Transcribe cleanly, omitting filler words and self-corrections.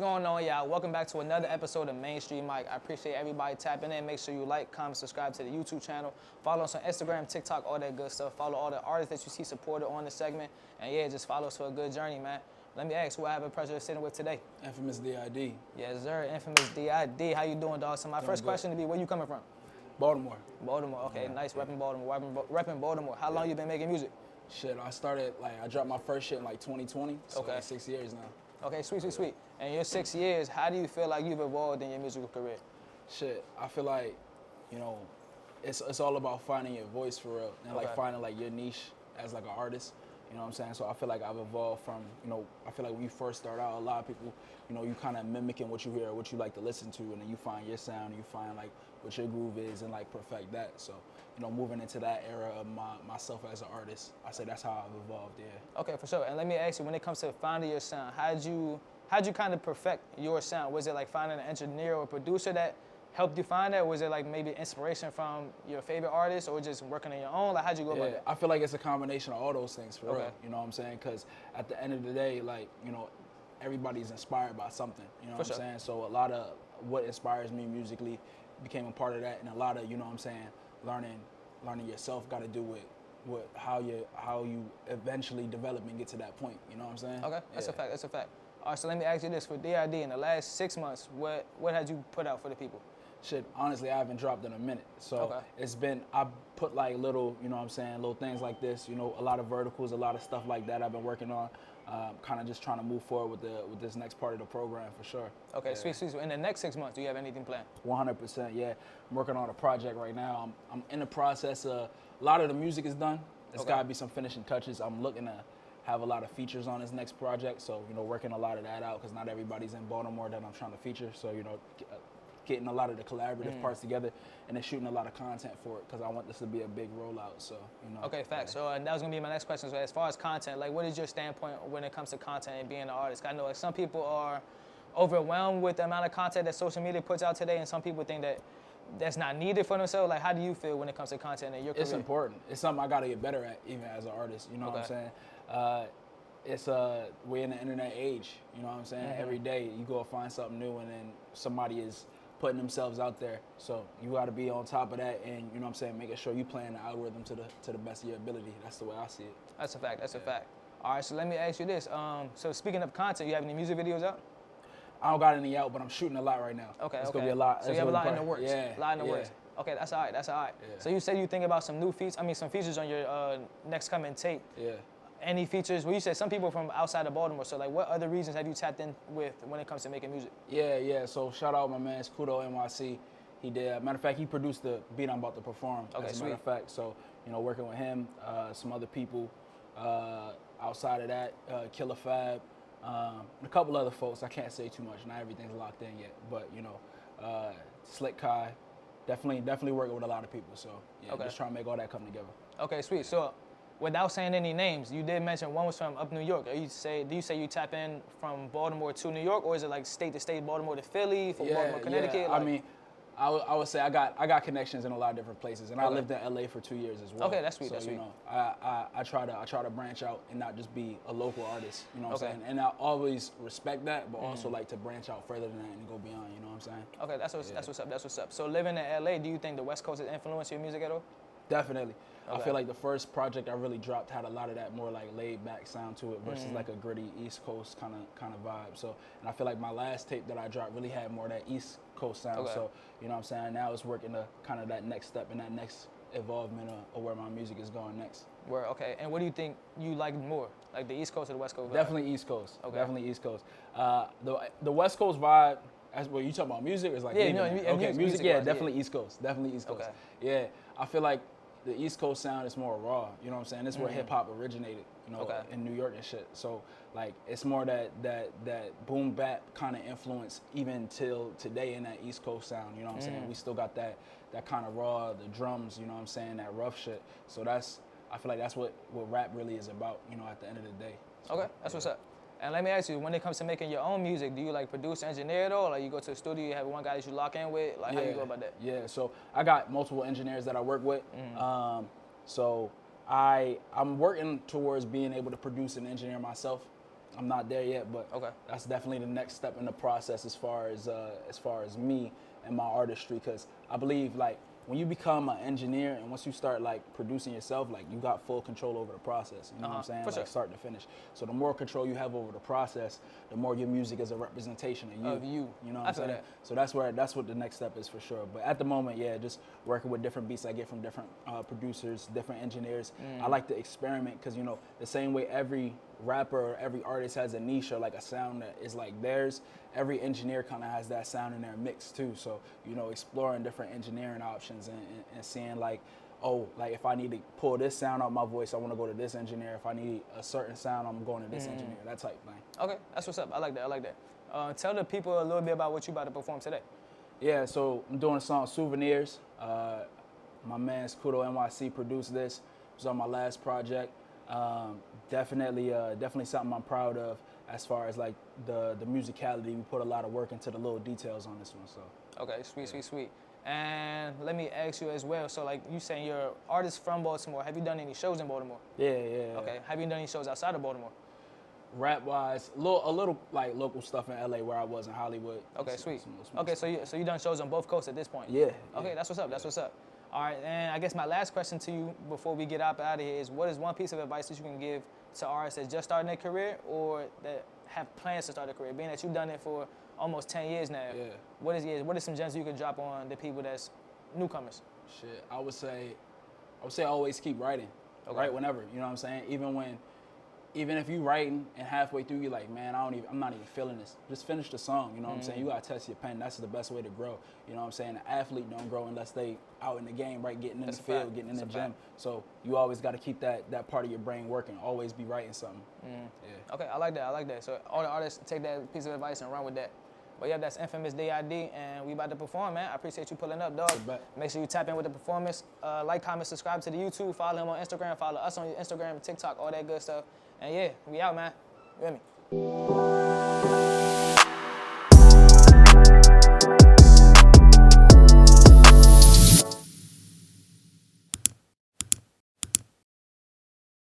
going on, y'all? Welcome back to another episode of MainStreet Mic. I appreciate everybody tapping in. Make sure you like, comment, subscribe to the YouTube channel. Follow us on Instagram, TikTok, all that good stuff. Follow all the artists that you see supported on the segment. And yeah, just follow us for a good journey, man. Let me ask who I have the pleasure of sitting with today. Infamous D.I.D. Yes, sir. Infamous D.I.D. How you doing, dog? So my first question to be, where you coming from? Baltimore. Baltimore. Okay, nice. Repping Baltimore. Repping Baltimore. How long you been making music? Shit, I dropped my first shit in 2020, so Okay. 6 years now. Okay, sweet. And your 6 years, how do you feel like you've evolved in your musical career? Shit, I feel like, it's all about finding your voice for real, and finding your niche as like an artist. You know what I'm saying? So I feel like I've evolved from, I feel like when you first start out, a lot of people, you kind of mimicking what you hear, what you like to listen to, and then you find your sound, and you find what your groove is and perfect that. So, moving into that era of myself as an artist, I say that's how I've evolved, yeah. Okay, for sure. And let me ask you, when it comes to finding your sound, how'd you kind of perfect your sound? Was it like finding an engineer or producer that helped you find that? Was it like maybe inspiration from your favorite artist or just working on your own? Like, how'd you go about that? I feel like it's a combination of all those things for Okay. real. You know what I'm saying? Because at the end of the day, everybody's inspired by something. You know For what sure. I'm saying? So a lot of what inspires me musically became a part of that, and a lot of, learning yourself got to do with how you eventually develop and get to that point. You know what I'm saying? Okay, that's a fact. All right, so let me ask you this. For D.I.D. in the last 6 months, what had you put out for the people? Shit, honestly, I haven't dropped in a minute. So Okay. I put little, little things like this, a lot of verticals, a lot of stuff like that I've been working on. Kind of just trying to move forward with this next part of the program for sure. Okay, Yeah. sweet. So in the next 6 months, do you have anything planned? 100%, yeah. I'm working on a project right now. I'm in the process of, a lot of the music is done. There's Okay. got to be some finishing touches. I'm looking to have a lot of features on this next project. So, working a lot of that out because not everybody's in Baltimore that I'm trying to feature. So, getting a lot of the collaborative parts together and then shooting a lot of content for it because I want this to be a big rollout. So, Okay, facts. So that was gonna be my next question. So as far as content, what is your standpoint when it comes to content and being an artist? I know some people are overwhelmed with the amount of content that social media puts out today, and some people think that that's not needed for themselves. Like, how do you feel when it comes to content in your career? It's important. It's something I got to get better at even as an artist. You know what I'm saying? We're in the internet age. You know what I'm saying? Mm-hmm. Every day you go find something new, and then somebody is putting themselves out there. So you got to be on top of that, and you know what I'm saying, making sure you playing the algorithm to the best of your ability. That's the way I see it. That's a fact. That's a fact. All right. So let me ask you this. So speaking of content, you have any music videos out? I don't got any out, but I'm shooting a lot right now. Okay. It's okay. gonna be a lot. So you have a lot in the works. Yeah. A lot in the yeah. works. Okay, that's all right. Yeah. Yeah. So you said you think about some some features on your next coming tape. Yeah. Any features? Well, you said some people from outside of Baltimore. So what other regions have you tapped in with when it comes to making music? Yeah. So shout out my man Kudo NYC. He did. Matter of fact, he produced the beat I'm about to perform. Okay, as a matter of fact. So working with him, some other people. Outside of that, Killer Fab, and a couple other folks. I can't say too much. Not everything's locked in yet, but Slick Kai, definitely working with a lot of people. So just trying to make all that come together. Okay, sweet. So, without saying any names, you did mention one was from up New York. Do you say you tap in from Baltimore to New York, or is it like state to state, Baltimore to Philly, from Baltimore, Connecticut? I mean, I would say I got connections in a lot of different places, and I lived in LA for 2 years as well. Okay, that's sweet. So that's sweet. I try to branch out and not just be a local artist. You know what I'm saying? And I always respect that, but also like to branch out further than that and go beyond. You know what I'm saying? Okay, that's what's up. So living in LA, do you think the West Coast has influenced your music at all? Definitely. Okay. I feel like the first project I really dropped had a lot of that more laid back sound to it versus a gritty East Coast kind of vibe. So, and I feel like my last tape that I dropped really had more of that East Coast sound. Okay. So, you know what I'm saying? Now it's working to kind of that next step and that next evolvement of where my music is going next. Where okay, and what do you think you like more, like the East Coast or the West Coast vibe? Definitely East Coast. Okay. Definitely East Coast. The West Coast vibe. As well, you talking about music? Or is music. Yeah, definitely East Coast. Definitely East Coast. Okay. Yeah, I feel like the East Coast sound is more raw. You know what I'm saying? This is where hip hop originated. In New York and shit. So it's more that boom bap kind of influence even till today in that East Coast sound. You know what I'm saying? We still got that kind of raw, the drums. You know what I'm saying? That rough shit. So I feel like that's what rap really is about. At the end of the day. So, Okay, that's what's up. And let me ask you, when it comes to making your own music, do you produce, engineer it all? Like you go to the studio, you have one guy that you lock in with? How do you go about that? Yeah, so I got multiple engineers that I work with. So I'm working towards being able to produce and engineer myself. I'm not there yet, but Okay. that's definitely the next step in the process as far as me and my artistry. Because I believe like when you become an engineer and once you start like producing yourself, like you got full control over the process. You know what I'm saying? For Like sure. start to finish. So the more control you have over the process, the more your music is a representation of you. You know what I'm saying? That. So that's what the next step is for sure. But at the moment, yeah, just working with different beats I get from different producers, different engineers. I like to experiment because you know the same way every rapper or every artist has a niche or like a sound that is like theirs, every engineer kind of has that sound in their mix too. So you know, exploring different engineering options and seeing like, oh, like if I need to pull this sound out my voice, I want to go to this engineer. If I need a certain sound, I'm going to this engineer. That type thing. Okay, that's what's up. I like that. Tell the people a little bit about what you about to perform today. Yeah, so I'm doing a song Souvenirs. My man's Kudo NYC produced this. It was on my last project. Definitely something I'm proud of as far as like the musicality. We put a lot of work into the little details on this one. So. Okay, sweet. And let me ask you as well. So like you saying you're an artist from Baltimore. Have you done any shows in Baltimore? Yeah. Okay. Have you done any shows outside of Baltimore? Rap wise, a little like local stuff in LA where I was in Hollywood. Okay, sweet. Okay, so you done shows on both coasts at this point? Yeah. Okay, that's what's up. That's what's up. All right, and I guess my last question to you before we get out of here is, what is one piece of advice that you can give to artists that's just starting their career or that have plans to start a career? Being that you've done it for almost 10 years now, what is some gems you could drop on the people that's newcomers? Shit, I would say always keep writing. Okay. Write whenever, you know what I'm saying? Even if you writing and halfway through you're like, man, I'm not even feeling this. Just finish the song, you know what I'm saying? You gotta test your pen. That's the best way to grow. You know what I'm saying? An athlete don't grow unless they out in the game, right? Getting in the field, getting in the gym. So you always gotta keep that part of your brain working. Always be writing something. Yeah. Okay, I like that. So all the artists take that piece of advice and run with that. But yeah, that's Infamous D.I.D, and we about to perform, man. I appreciate you pulling up, dog. Make sure you tap in with the performance. Like, comment, subscribe to the YouTube. Follow him on Instagram. Follow us on Instagram, TikTok, all that good stuff. And yeah, we out, man. You hear me?